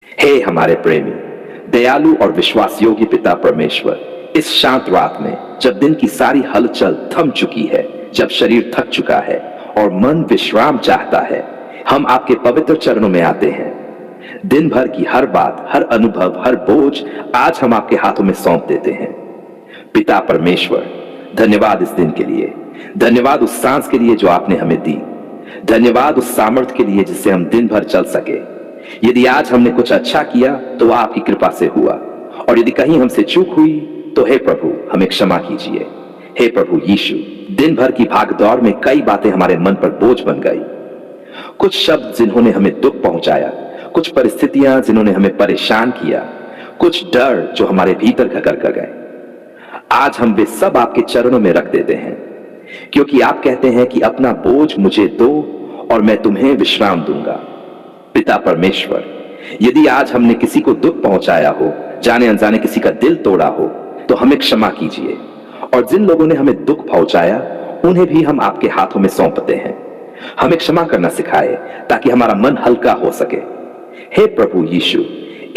हे हमारे प्रेमी, दयालु और विश्वास योग्य पिता परमेश्वर, इस शांत रात में जब दिन की सारी हलचल थम चुकी है, जब शरीर थक चुका है और मन विश्राम चाहता है, हम आपके पवित्र चरणों में आते हैं। दिन भर की हर बात, हर अनुभव, हर बोझ आज हम आपके हाथों में सौंप देते हैं। पिता परमेश्वर, धन्यवाद इस दिन के लिए, धन्यवाद उस सांस के लिए जो आपने हमें दी, धन्यवाद उस सामर्थ्य के लिए जिससे हम दिन भर चल सके। यदि आज हमने कुछ अच्छा किया तो वह आपकी कृपा से हुआ, और यदि कहीं हमसे चूक हुई तो हे प्रभु हमें क्षमा कीजिए। हे प्रभु यीशु, दिन भर की भागदौड़ में कई बातें हमारे मन पर बोझ बन गई। कुछ शब्द जिन्होंने हमें दुख पहुंचाया, कुछ परिस्थितियां जिन्होंने हमें परेशान किया, कुछ डर जो हमारे भीतर घकर कर गए। आज हम वे सब आपके चरणों में रख देते हैं, क्योंकि आप कहते हैं कि अपना बोझ मुझे दो और मैं तुम्हें विश्राम दूंगा। पिता परमेश्वर, यदि आज हमने किसी को दुख पहुंचाया हो, जाने अनजाने किसी का दिल तोड़ा हो, तो हमें क्षमा कीजिए, और जिन लोगों ने हमें दुख पहुंचाया उन्हें भी हम आपके हाथों में सौंपते हैं। हमें क्षमा करना सिखाए ताकि हमारा मन हल्का हो सके। हे प्रभु यीशु,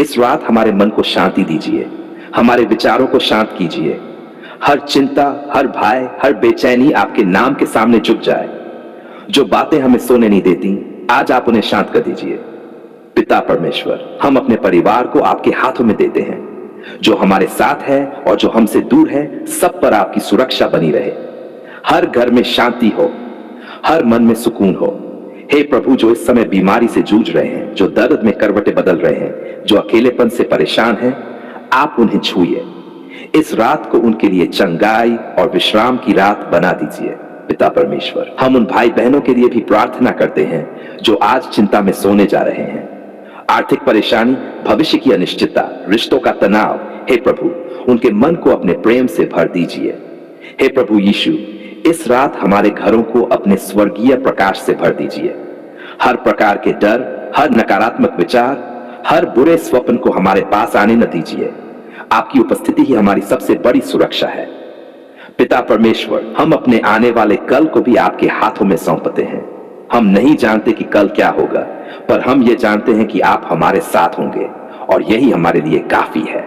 इस रात हमारे मन को शांति दीजिए, हमारे विचारों को शांत कीजिए। हर चिंता, हर भय, हर बेचैनी आपके नाम के सामने झुक जाए। जो बातें हमें सोने नहीं देती, आज आप उन्हें शांत कर दीजिए। पिता परमेश्वर, हम अपने परिवार को आपके हाथों में देते हैं। जो हमारे साथ है और जो हमसे दूर है, सब पर आपकी सुरक्षा बनी रहे। हर घर में शांति हो, हर मन में सुकून हो। हे प्रभु, जो इस समय बीमारी से जूझ रहे हैं, जो दर्द में करवटें बदल रहे हैं, जो अकेलेपन से परेशान हैं, आप उन्हें छूइए। इस रात को उनके लिए चंगाई और विश्राम की रात बना दीजिए। पिता परमेश्वर, हम उन भाई बहनों के लिए भी प्रार्थना करते हैं जो आज चिंता में सोने जा रहे हैं। आर्थिक परेशानी, भविष्य की अनिश्चितता, रिश्तों का तनाव, हे प्रभु उनके मन को अपने प्रेम से भर दीजिए। हे प्रभु यीशु, इस रात हमारे घरों को अपने स्वर्गीय प्रकाश से भर दीजिए। हर प्रकार के डर, हर नकारात्मक विचार, हर बुरे स्वप्न को हमारे पास आने न दीजिए। आपकी उपस्थिति ही हमारी सबसे बड़ी सुरक्षा है। पिता परमेश्वर, हम अपने आने वाले कल को भी आपके हाथों में सौंपते हैं। हम नहीं जानते कि कल क्या होगा, पर हम ये जानते हैं कि आप हमारे साथ होंगे, और यही हमारे लिए काफी है।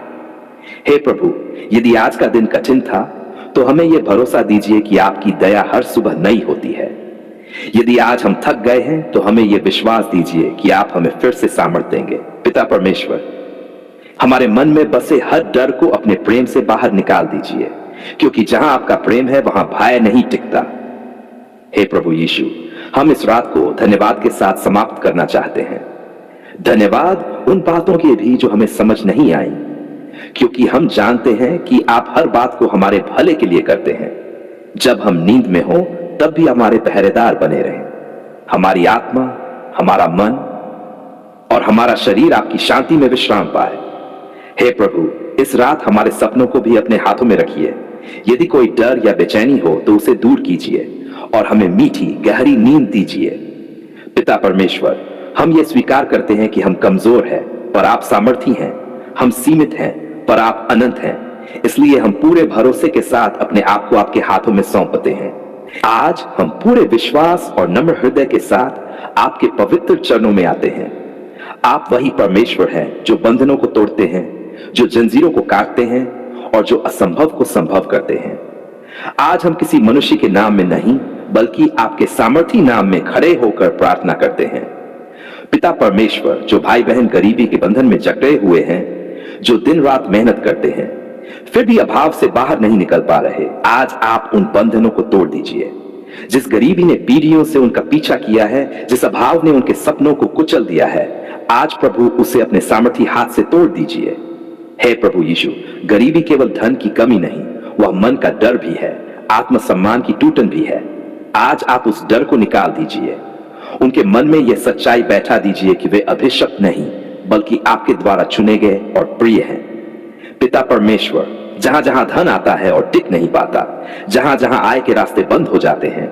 हे प्रभु, यदि आज का दिन कठिन था तो हमें यह भरोसा दीजिए कि आपकी दया हर सुबह नई होती है। यदि आज हम थक गए हैं तो हमें यह विश्वास दीजिए कि आप हमें फिर से सामर्थ्य देंगे। पिता परमेश्वर, हमारे मन में बसे हर डर को अपने प्रेम से बाहर निकाल दीजिए, क्योंकि जहां आपका प्रेम है वहां भय नहीं टिकता। हे प्रभु यीशु, हम इस रात को धन्यवाद के साथ समाप्त करना चाहते हैं। धन्यवाद उन बातों के भी जो हमें समझ नहीं आई, क्योंकि हम जानते हैं कि आप हर बात को हमारे भले के लिए करते हैं। जब हम नींद में हो तब भी हमारे पहरेदार बने रहें। हमारी आत्मा, हमारा मन और हमारा शरीर आपकी शांति में विश्राम पाए। हे प्रभु, इस रात हमारे सपनों को भी अपने हाथों में रखिए। यदि कोई डर या बेचैनी हो तो उसे दूर कीजिए और हमें मीठी गहरी नींद दीजिए। पिता परमेश्वर, हम ये स्वीकार करते हैं कि हम कमजोर हैं पर आप सामर्थी हैं, हम सीमित हैं पर आप अनंत हैं। इसलिए हम पूरे भरोसे के साथ अपने आप को आपके हाथों में सौंपते हैं। आज हम पूरे विश्वास और नम्र हृदय के साथ आपके पवित्र चरणों में आते हैं। आप वही परमेश्वर हैं जो बंधनों को तोड़ते हैं, जो जंजीरों को काटते हैं और जो असंभव को संभव करते हैं। आज हम किसी मनुष्य के नाम में नहीं, बल्कि आपके सामर्थी नाम में खड़े होकर प्रार्थना करते हैं। पिता परमेश्वर, जो भाई बहन गरीबी के बंधन में जकड़े हुए हैं, जो दिन रात मेहनत करते हैं फिर भी अभाव से बाहर नहीं निकल पा रहे, आज आप उन बंधनों को तोड़ दीजिए। जिस गरीबी ने पीढ़ियों से उनका पीछा किया है, जिस अभाव ने उनके सपनों को कुचल दिया है, आज प्रभु उसे अपने सामर्थी हाथ से तोड़ दीजिए। हे प्रभु यीशु, गरीबी केवल धन की कमी नहीं, वह मन का डर भी है, आत्मसम्मान की टूटन भी है। आज आप उस डर को निकाल दीजिए। उनके मन में यह सच्चाई बैठा दीजिए कि वे अभिशप्त नहीं, बल्कि आपके द्वारा चुने गए और प्रिय हैं। पिता परमेश्वर, जहां जहां धन आता है और टिक नहीं पाता, जहां जहां आय के रास्ते बंद हो जाते हैं,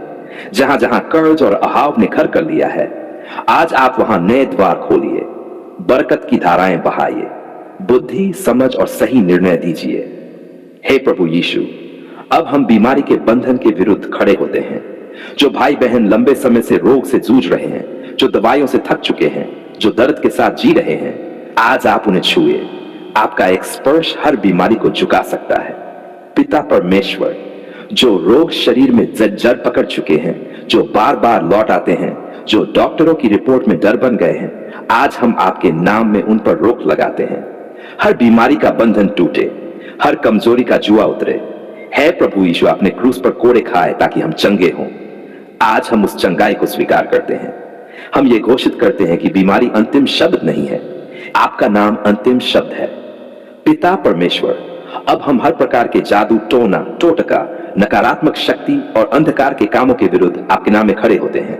जहां जहां कर्ज और अभाव ने घर कर लिया है, आज आप वहां नए द्वार खोलिए, बरकत की धाराएं बहाइए, बुद्धि, समझ और सही निर्णय दीजिए। हे प्रभु यीशु, अब हम बीमारी के बंधन के विरुद्ध खड़े होते हैं। जो भाई बहन लंबे समय से रोग से जूझ रहे हैं, जो दवाइयों से थक चुके हैं, जो दर्द के साथ जी रहे हैं, आज आप उन्हें छुए। आपका एक स्पर्श हर बीमारी को झुका सकता है। पिता परमेश्वर, जो रोग शरीर में जड़ पकड़ चुके हैं, जो बार बार लौट आते हैं, जो डॉक्टरों की रिपोर्ट में डर बन गए हैं, आज हम आपके नाम में उन पर रोक लगाते हैं। हर बीमारी का बंधन टूटे, हर कमजोरी का जुआ उतरे। है प्रभु यीशु, आपने क्रूस पर कोड़े खाए ताकि हम चंगे हों। आज हम उस चंगाई को स्वीकार करते हैं। हम ये घोषित करते हैं कि बीमारी अंतिम शब्द नहीं है, आपका नाम अंतिम शब्द है। पिता परमेश्वर, अब हम हर प्रकार के जादू, टोना, टोटका, नकारात्मक शक्ति और अंधकार के कामों के विरुद्ध आपके नाम में खड़े होते हैं।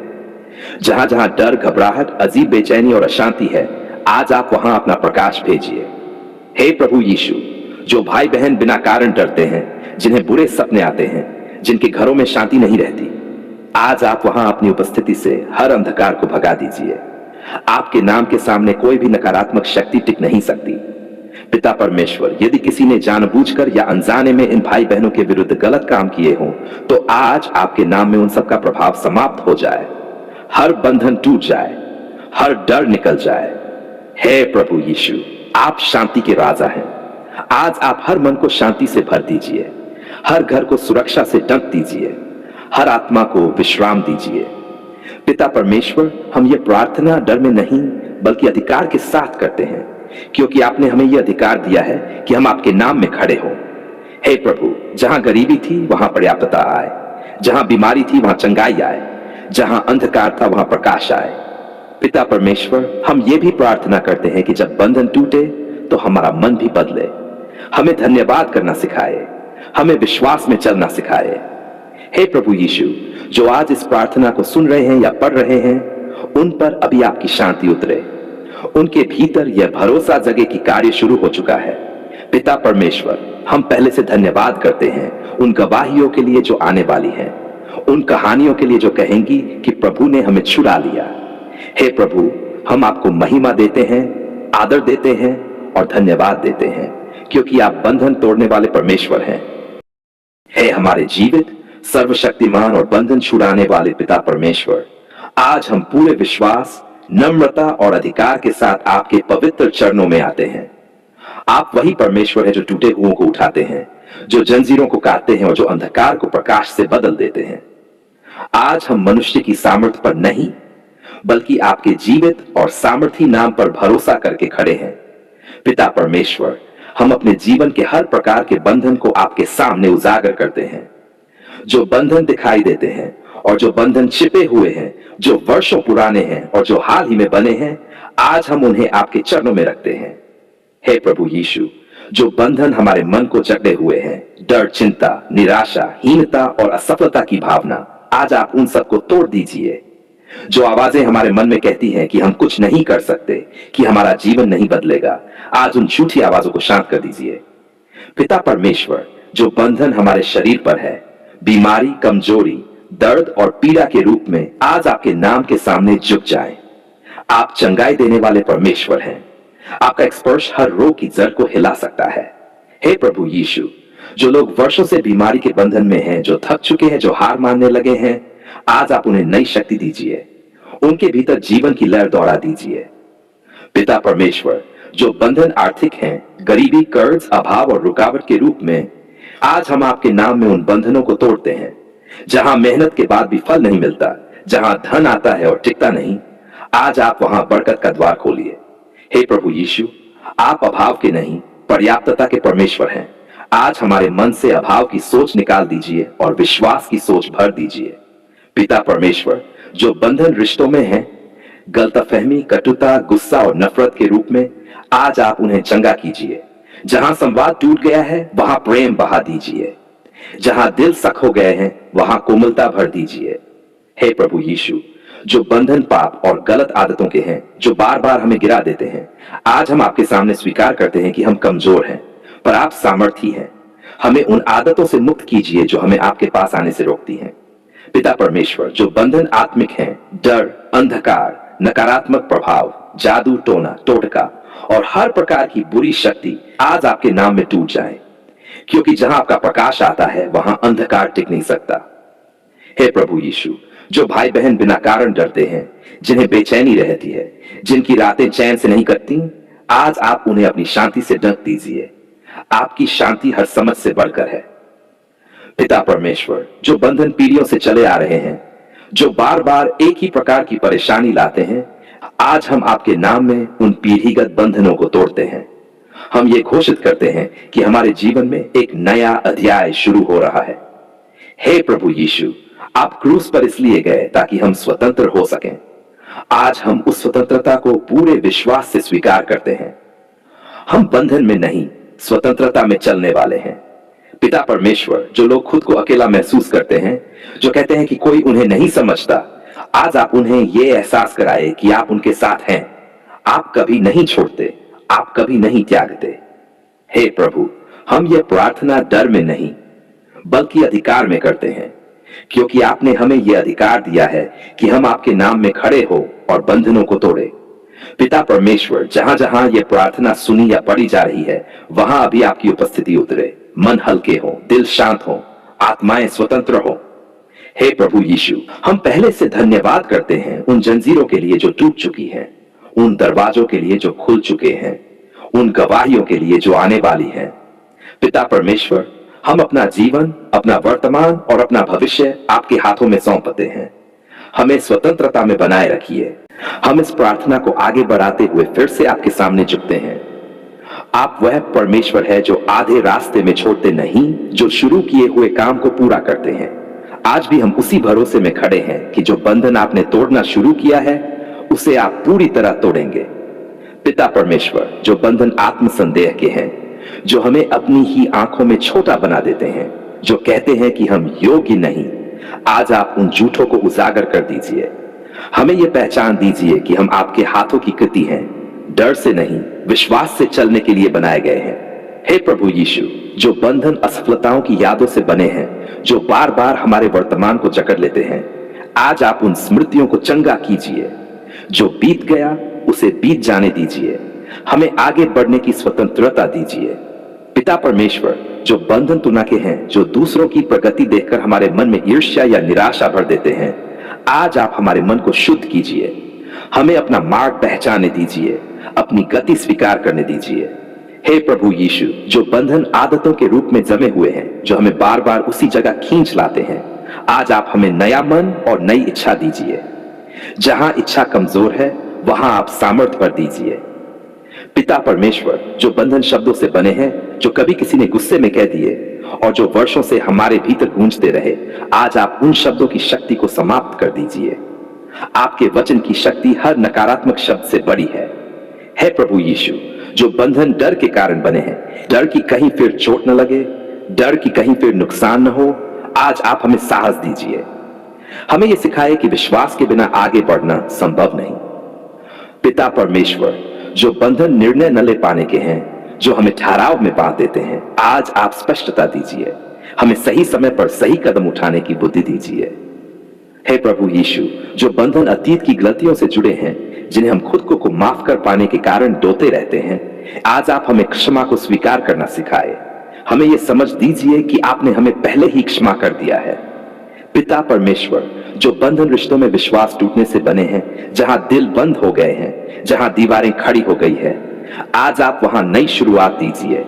जहां जहां डर, घबराहट, अजीब बेचैनी और अशांति है, आज आप वहां अपना प्रकाश भेजिए। हे प्रभु यीशु, जो भाई बहन बिना कारण डरते हैं, जिन्हें बुरे सपने आते हैं, जिनके घरों में शांति नहीं रहती, आज आप वहां अपनी उपस्थिति से हर अंधकार को भगा दीजिए। आपके नाम के सामने कोई भी नकारात्मक शक्ति टिक नहीं सकती। पिता परमेश्वर, यदि किसी ने जानबूझकर या अनजाने में इन भाई बहनों के विरुद्ध गलत काम किए हों, तो आज आपके नाम में उन सब का प्रभाव समाप्त हो जाए। हर बंधन टूट जाए, हर डर निकल जाए। हे प्रभु यीशु, आप शांति के राजा हैं। आज आप हर मन को शांति से भर दीजिए, हर घर को सुरक्षा से ढक दीजिए, हर आत्मा को विश्राम दीजिए। पिता परमेश्वर, हम ये प्रार्थना डर में नहीं बल्कि अधिकार के साथ करते हैं, क्योंकि आपने हमें यह अधिकार दिया है कि हम आपके नाम में खड़े हों। हे प्रभु, जहां गरीबी थी वहां पर्याप्तता आए, जहां बीमारी थी वहां चंगाई आए, जहां अंधकार था वहां प्रकाश आए। पिता परमेश्वर, हम ये भी प्रार्थना करते हैं कि जब बंधन टूटे तो हमारा मन भी बदले। हमें धन्यवाद करना सिखाए, हमें विश्वास में चलना सिखाए। हे प्रभु यीशु, जो आज इस प्रार्थना को सुन रहे हैं या पढ़ रहे हैं, उन पर अभी आपकी शांति उतरे। उनके भीतर यह भरोसा जगे कि कार्य शुरू हो चुका है। पिता परमेश्वर, हम पहले से धन्यवाद करते हैं उन गवाहियों के लिए जो आने वाली हैं, उन कहानियों के लिए जो कहेंगी कि प्रभु ने हमें छुड़ा लिया। हे प्रभु, हम आपको महिमा देते हैं, आदर देते हैं और धन्यवाद देते हैं, क्योंकि आप बंधन तोड़ने वाले परमेश्वर हैं। हे हमारे जीवित, सर्वशक्तिमान और बंधन छुड़ाने वाले पिता परमेश्वर, आज हम पूरे विश्वास, नम्रता और अधिकार के साथ आपके पवित्र चरणों में आते हैं। आप वही परमेश्वर है जो टूटे हुओं को उठाते हैं, जो जंजीरों को काटते हैं और जो अंधकार को प्रकाश से बदल देते हैं। आज हम मनुष्य की सामर्थ्य पर नहीं बल्कि आपके जीवित और सामर्थी नाम पर भरोसा करके खड़े हैं। पिता परमेश्वर, हम अपने जीवन के हर प्रकार के बंधन को आपके सामने उजागर करते हैं। जो बंधन दिखाई देते हैं और जो बंधन छिपे हुए हैं, जो वर्षों पुराने हैं और जो हाल ही में बने हैं, आज हम उन्हें आपके चरणों में रखते हैं। हे प्रभु यीशु, जो बंधन हमारे मन को जकड़े हुए हैं, डर, चिंता, निराशा, हीनता और असफलता की भावना, आज आप उन सबको तोड़ दीजिए। जो आवाजें हमारे मन में कहती हैं कि हम कुछ नहीं कर सकते, कि हमारा जीवन नहीं बदलेगा, आज उन झूठी आवाजों को शांत कर दीजिए। पिता परमेश्वर, जो बंधन हमारे शरीर पर है, बीमारी, कमजोरी, दर्द और पीड़ा के रूप में, आज आपके नाम के सामने झुक जाएं। आप चंगाई देने वाले परमेश्वर हैं। आपका एक स्पर्श हर रोग की जड़ को हिला सकता है। हे प्रभु यीशु, जो लोग वर्षों से बीमारी के बंधन में हैं, जो थक चुके हैं, जो हार मानने लगे हैं, आज आप उन्हें नई शक्ति दीजिए। उनके भीतर जीवन की लहर दौड़ा दीजिए। पिता परमेश्वर, जो बंधन आर्थिक हैं, गरीबी, कर्ज, अभाव और रुकावट के रूप में, आज हम आपके नाम में उन बंधनों को तोड़ते हैं। जहां मेहनत के बाद भी फल नहीं मिलता, जहां धन आता है और टिकता नहीं, आज आप वहां बरकत का द्वार खोलिए। हे प्रभु यीशु, आप अभाव के नहीं, पर्याप्तता के परमेश्वर हैं। आज हमारे मन से अभाव की सोच निकाल दीजिए और विश्वास की सोच भर दीजिए। पिता परमेश्वर, जो बंधन रिश्तों में है, गलतफहमी, कटुता, गुस्सा और नफरत के रूप में, आज आप उन्हें चंगा कीजिए। जहां संवाद टूट गया है वहां प्रेम बहा दीजिए। जहां दिल सख हो गए हैं वहां कोमलता भर दीजिए। हे प्रभु यीशु, जो बंधन पाप और गलत आदतों के हैं, जो बार बार हमें गिरा देते हैं, आज हम आपके सामने स्वीकार करते हैं कि हम कमजोर हैं, पर आप सामर्थी हैं। हमें उन आदतों से मुक्त कीजिए जो हमें आपके पास आने से रोकती हैं। पिता परमेश्वर, जो बंधन आत्मिक हैं, डर, अंधकार, नकारात्मक प्रभाव, जादू, टोना, टोटका और हर प्रकार की बुरी शक्ति, आज आपके नाम में टूट जाए, क्योंकि जहां आपका प्रकाश आता है वहां अंधकार टिक नहीं सकता। हे प्रभु यीशु, जो भाई बहन बिना कारण डरते हैं, जिन्हें बेचैनी रहती है, जिनकी रातें चैन से नहीं कटती, आज आप उन्हें अपनी शांति से ढक दीजिए। आपकी शांति हर समझ से बढ़कर है। पिता परमेश्वर, जो बंधन पीढ़ियों से चले आ रहे हैं, जो बार बार एक ही प्रकार की परेशानी लाते हैं, आज हम आपके नाम में उन पीढ़ीगत बंधनों को तोड़ते हैं। हम ये घोषित करते हैं कि हमारे जीवन में एक नया अध्याय शुरू हो रहा है। हे प्रभु यीशु, आप क्रूस पर इसलिए गए ताकि हम स्वतंत्र हो सकें। आज हम उस स्वतंत्रता को पूरे विश्वास से स्वीकार करते हैं। हम बंधन में नहीं, स्वतंत्रता में चलने वाले हैं। पिता परमेश्वर, जो लोग खुद को अकेला महसूस करते हैं, जो कहते हैं कि कोई उन्हें नहीं समझता, आज आप उन्हें यह एहसास कराए कि आप उनके साथ हैं। आप कभी नहीं छोड़ते, आप कभी नहीं त्यागते। हे प्रभु, हम ये प्रार्थना डर में नहीं बल्कि अधिकार में करते हैं, क्योंकि आपने हमें यह अधिकार दिया है कि हम आपके नाम में खड़े हो और बंधनों को तोड़े। पिता परमेश्वर, जहां जहां यह प्रार्थना सुनी या पढ़ी जा रही है, वहां अभी आपकी उपस्थिति उतरे। मन हल्के हो, दिल शांत हो, आत्माएं स्वतंत्र हो। हे प्रभु यीशु, हम पहले से धन्यवाद करते हैं उन जंजीरों के लिए जो टूट चुकी हैं, उन दरवाजों के लिए जो खुल चुके हैं, उन गवाहियों के लिए जो आने वाली हैं। पिता परमेश्वर, हम अपना जीवन, अपना वर्तमान और अपना भविष्य आपके हाथों में सौंपते हैं। हमें स्वतंत्रता में बनाए रखिए। हम इस प्रार्थना को आगे बढ़ाते हुए फिर से आपके सामने झुकते हैं। आप वह परमेश्वर है जो आधे रास्ते में छोड़ते नहीं, जो शुरू किए हुए काम को पूरा करते हैं। आज भी हम उसी भरोसे में खड़े हैं कि जो बंधन आपने तोड़ना शुरू किया है, उसे आप पूरी तरह तोड़ेंगे। पिता परमेश्वर, जो बंधन आत्मसंदेह के हैं, जो हमें अपनी ही आंखों में छोटा बना देते हैं, जो कहते हैं कि हम योग्य नहीं, आज आप उन झूठों को उजागर कर दीजिए। हमें यह पहचान दीजिए कि हम आपके हाथों की कृति हैं, डर से नहीं, विश्वास से चलने के लिए बनाए गए हैं। हे प्रभु यीशु, जो बंधन असफलताओं की यादों से बने हैं, जो बार बार हमारे वर्तमान को जकड़ लेते हैं, आज आप उन स्मृतियों को चंगा कीजिए। जो बीत गया उसे बीत जाने दीजिए। हमें आगे बढ़ने की स्वतंत्रता दीजिए। पिता परमेश्वर, जो बंधन तुना के हैं, जो दूसरों की प्रगति देखकर हमारे मन में ईर्ष्या या निराशा भर देते हैं, आज आप हमारे मन को शुद्ध कीजिए। हमें अपना मार्ग पहचानने दीजिए, अपनी गति स्वीकार करने दीजिए। हे प्रभु यीशु, जो बंधन आदतों के रूप में जमे हुए हैं, जो हमें बार बार उसी जगह खींच लाते हैं, आज आप हमें नया मन और नई इच्छा दीजिए। जहां इच्छा कमजोर है, वहां आप सामर्थ्य भर दीजिए। पिता परमेश्वर, जो बंधन शब्दों से बने हैं, जो कभी किसी ने गुस्से में कह दिए और जो वर्षों से हमारे भीतर गूंजते रहे, आज आप उन शब्दों की शक्ति को समाप्त कर दीजिए। आपके वचन की शक्ति हर नकारात्मक शब्द से बड़ी है। हे प्रभु यीशु, जो बंधन डर के कारण बने हैं, डर की कहीं फिर चोट न लगे, डर की कहीं फिर नुकसान न हो, आज आप हमें साहस दीजिए। हमें यह सिखाए कि विश्वास के बिना आगे बढ़ना संभव नहीं। पिता परमेश्वर, जो बंधन निर्णय न ले पाने के हैं, जो हमें ठहराव में बांध देते हैं, आज आप स्पष्टता दीजिए। हमें सही समय पर सही कदम उठाने की बुद्धि दीजिए। हे प्रभु यीशु, जो बंधन अतीत की गलतियों से जुड़े हैं, जिन्हें हम खुद को माफ कर पाने के कारण डोते रहते हैं, आज आप हमें क्षमा को स्वीकार करना सिखाए। हमें यह समझ दीजिए कि आपने हमें पहले ही क्षमा कर दिया है। पिता परमेश्वर, जो बंधन रिश्तों में विश्वास टूटने से बने हैं, जहां दिल बंद हो गए हैं, जहां दीवारें खड़ी हो गई है, आज आप वहां नई शुरुआत दीजिए।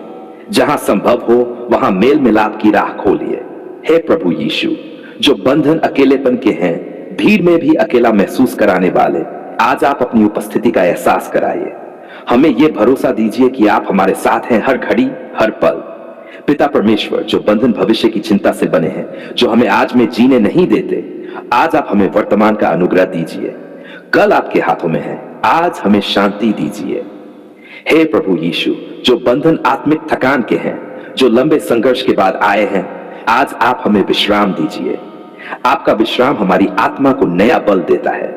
जहां संभव हो वहां मेल मिलाप की राह खोलिए। हे प्रभु यीशु, जो बंधन अकेलेपन के हैं, भीड़ में भी अकेला महसूस कराने वाले, आज आप अपनी उपस्थिति का एहसास कराइए। हमें यह भरोसा दीजिए कि आप हमारे साथ हैं हर घड़ी, हर पल। पिता परमेश्वर, जो बंधन भविष्य की चिंता से बने हैं, जो हमें आज में जीने नहीं देते, आज आप हमें वर्तमान का अनुग्रह दीजिए। कल आपके हाथों में है, आज हमें शांति दीजिए। हे प्रभु यीशु, जो बंधन आत्मिक थकान के हैं, जो लंबे संघर्ष के बाद आए हैं, आज आप हमें विश्राम दीजिए। आपका विश्राम हमारी आत्मा को नया बल देता है।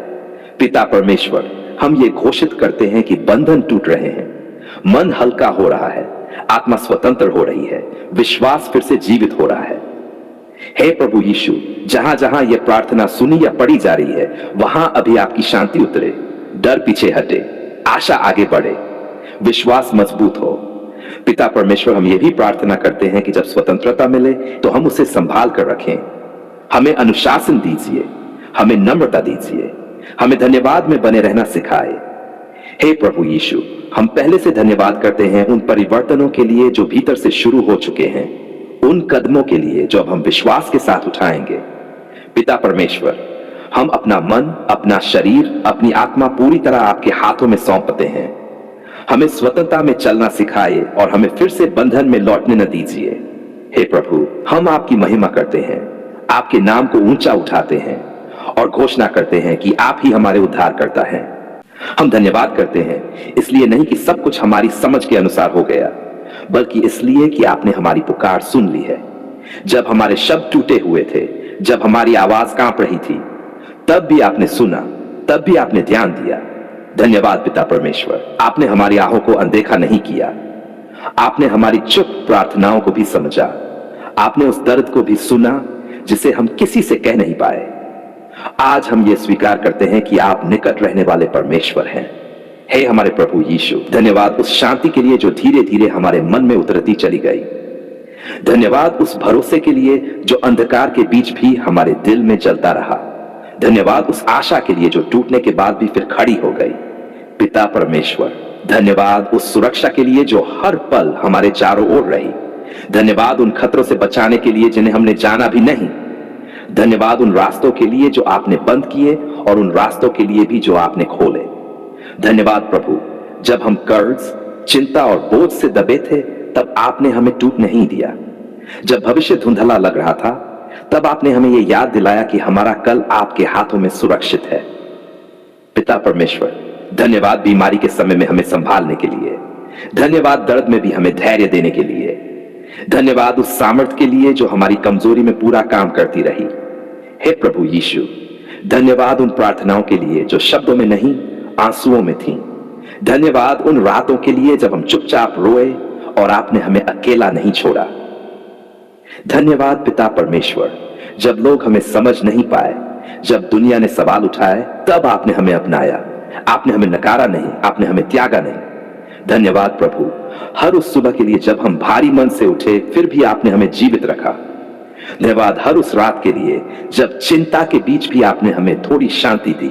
पिता परमेश्वर, हम ये घोषित करते हैं कि बंधन टूट रहे हैं, मन हल्का हो रहा है, आत्मा स्वतंत्र हो रही है, विश्वास फिर से जीवित हो रहा है। हे प्रभु यीशु, जहां जहां यह प्रार्थना सुनी या पढ़ी जा रही है, वहां अभी आपकी शांति उतरे, डर पीछे हटे, आशा आगे बढ़े, विश्वास मजबूत हो। पिता परमेश्वर, हम यह भी प्रार्थना करते हैं कि जब स्वतंत्रता मिले तो हम उसे संभाल कर रखें। हमें अनुशासन दीजिए, हमें नम्रता दीजिए, हमें धन्यवाद में बने रहना सिखाए। हे प्रभु यीशु, हम पहले से धन्यवाद करते हैं उन परिवर्तनों के लिए जो भीतर से शुरू हो चुके हैं, उन कदमों के लिए जो अब हम विश्वास के साथ उठाएंगे। पिता परमेश्वर, हम अपना मन, अपना शरीर, अपनी आत्मा पूरी तरह आपके हाथों में सौंपते हैं। हमें स्वतंत्रता में चलना सिखाए और हमें फिर से बंधन में लौटने न दीजिए। हे प्रभु, हम आपकी महिमा करते हैं, आपके नाम को ऊंचा उठाते हैं और घोषणा करते हैं कि आप ही हमारे उद्धार करता है। हम धन्यवाद करते हैं इसलिए नहीं कि सब कुछ हमारी समझ के अनुसार हो गया, बल्कि इसलिए कि आपने हमारी पुकार सुन ली है। जब हमारे शब्द टूटे हुए थे, जब हमारी आवाज कांप रही थी, तब भी आपने सुना, तब भी आपने ध्यान दिया। धन्यवाद पिता परमेश्वर, आपने हमारी आहों को अनदेखा नहीं किया। आपने हमारी चुप प्रार्थनाओं को भी समझा। आपने उस दर्द को भी सुना जिसे हम किसी से कह नहीं पाए। आज हम ये स्वीकार करते हैं कि आप निकट रहने वाले परमेश्वर हैं। हे हमारे प्रभु यीशु, धन्यवाद उस शांति के लिए जो धीरे धीरे हमारे मन में उतरती चली गई। धन्यवाद उस भरोसे के लिए जो अंधकार के बीच भी हमारे दिल में जलता रहा। धन्यवाद उस आशा के लिए जो टूटने के बाद भी फिर खड़ी हो गई। पिता परमेश्वर, धन्यवाद उस सुरक्षा के लिए जो हर पल हमारे चारों ओर रही। धन्यवाद उन खतरों से बचाने के लिए जिन्हें हमने जाना भी नहीं। धन्यवाद उन रास्तों के लिए जो आपने बंद किए और उन रास्तों के लिए भी जो आपने खोले। धन्यवाद प्रभु, जब हम कर्ज, चिंता और बोझ से दबे थे, तब आपने हमें टूट नहीं दिया। जब भविष्य धुंधला लग रहा था, तब आपने हमें यह याद दिलाया कि हमारा कल आपके हाथों में सुरक्षित है। पिता परमेश्वर, धन्यवाद बीमारी के समय में हमें संभालने के लिए। धन्यवाद दर्द में भी हमें धैर्य देने के लिए। धन्यवाद उस सामर्थ्य के लिए जो हमारी कमजोरी में पूरा काम करती रही। हे प्रभु यीशु, धन्यवाद उन प्रार्थनाओं के लिए जो शब्दों में नहीं, आंसुओं में थीं। धन्यवाद उन रातों के लिए जब हम चुपचाप रोए और आपने हमें अकेला नहीं छोड़ा। धन्यवाद पिता परमेश्वर, जब लोग हमें समझ नहीं पाए, जब दुनिया ने सवाल उठाए, तब आपने हमें अपनाया। आपने हमें नकारा नहीं, आपने हमें त्यागा नहीं। धन्यवाद प्रभु, हर उस सुबह के लिए जब हम भारी मन से उठे, फिर भी आपने हमें जीवित रखा। धन्यवाद हर उस रात के लिए जब चिंता के बीच भी आपने हमें थोड़ी शांति दी।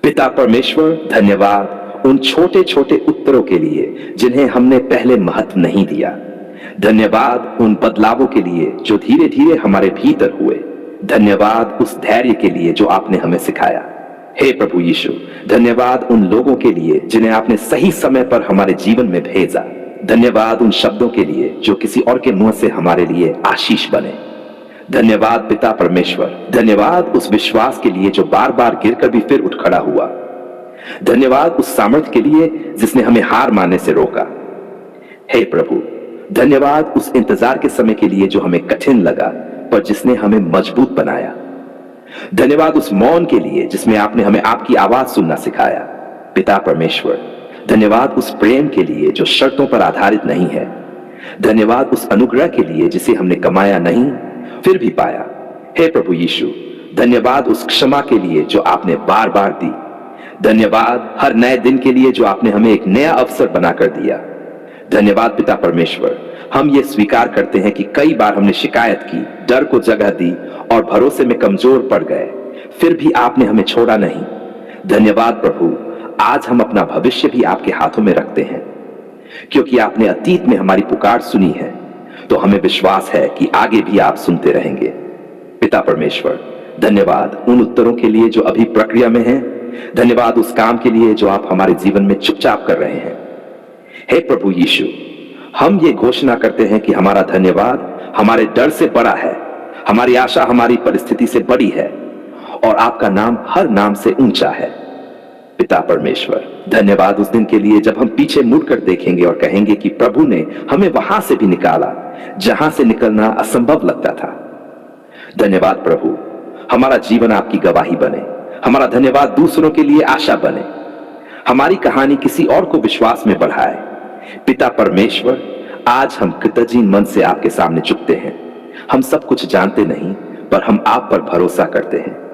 पिता परमेश्वर, धन्यवाद उन छोटे छोटे उत्तरों के लिए जिन्हें हमने पहले महत्व नहीं दिया। धन्यवाद उन बदलावों के लिए जो धीरे धीरे हमारे भीतर हुए। धन्यवाद उस धैर्य के लिए जो आपने हमें सिखाया। हे प्रभु यीशु, धन्यवाद उन लोगों के लिए जिन्हें आपने सही समय पर हमारे जीवन में भेजा। धन्यवाद उन शब्दों के लिए जो किसी और के मुंह से हमारे लिए आशीष बने। धन्यवाद पिता परमेश्वर, धन्यवाद उस विश्वास के लिए जो बार बार गिरकर भी फिर उठ खड़ा हुआ। धन्यवाद उस सामर्थ्य के लिए जिसने हमें हार मानने से रोका। हे प्रभु, धन्यवाद उस इंतजार के समय के लिए जो हमें कठिन लगा पर जिसने हमें मजबूत बनाया। धन्यवाद उस मौन के लिए जिसमें आपने हमें आपकी आवाज सुनना सिखाया। पिता परमेश्वर, धन्यवाद उस प्रेम के लिए जो शर्तों पर आधारित नहीं है। धन्यवाद उस अनुग्रह के लिए जिसे हमने कमाया नहीं फिर भी पाया। हे प्रभु यीशु, धन्यवाद उस क्षमा के लिए जो आपने बार बार दी। धन्यवाद हर नए दिन के लिए जो आपने हमें एक नया अवसर बनाकर दिया। धन्यवाद पिता परमेश्वर, हम ये स्वीकार करते हैं कि कई बार हमने शिकायत की, डर को जगह दी और भरोसे में कमजोर पड़ गए, फिर भी आपने हमें छोड़ा नहीं। धन्यवाद प्रभु, आज हम अपना भविष्य भी आपके हाथों में रखते हैं। क्योंकि आपने अतीत में हमारी पुकार सुनी है, तो हमें विश्वास है कि आगे भी आप सुनते रहेंगे। पिता परमेश्वर, धन्यवाद उन उत्तरों के लिए जो अभी प्रक्रिया में हैं। धन्यवाद उस काम के लिए जो आप हमारे जीवन में चुपचाप कर रहे हैं। हे प्रभु यीशु, हम ये घोषणा करते हैं कि हमारा धन्यवाद हमारे डर से बड़ा है, हमारी आशा हमारी परिस्थिति से बड़ी है और आपका नाम हर नाम से ऊंचा है। पिता परमेश्वर, धन्यवाद उस दिन के लिए जब हम पीछे मुड़कर देखेंगे और कहेंगे कि प्रभु ने हमें वहां से भी निकाला जहां से निकलना असंभव लगता था। धन्यवाद प्रभु, हमारा जीवन आपकी गवाही बने। हमारा धन्यवाद दूसरों के लिए आशा बने। हमारी कहानी किसी और को विश्वास में बढ़ाए। पिता परमेश्वर, आज हम कृतज्ञ मन से आपके सामने झुकते हैं। हम सब कुछ जानते नहीं, पर हम आप पर भरोसा करते हैं।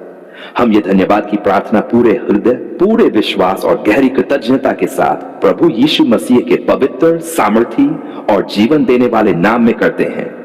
हम ये धन्यवाद की प्रार्थना पूरे हृदय, पूरे विश्वास और गहरी कृतज्ञता के साथ प्रभु यीशु मसीह के पवित्र, सामर्थी और जीवन देने वाले नाम में करते हैं।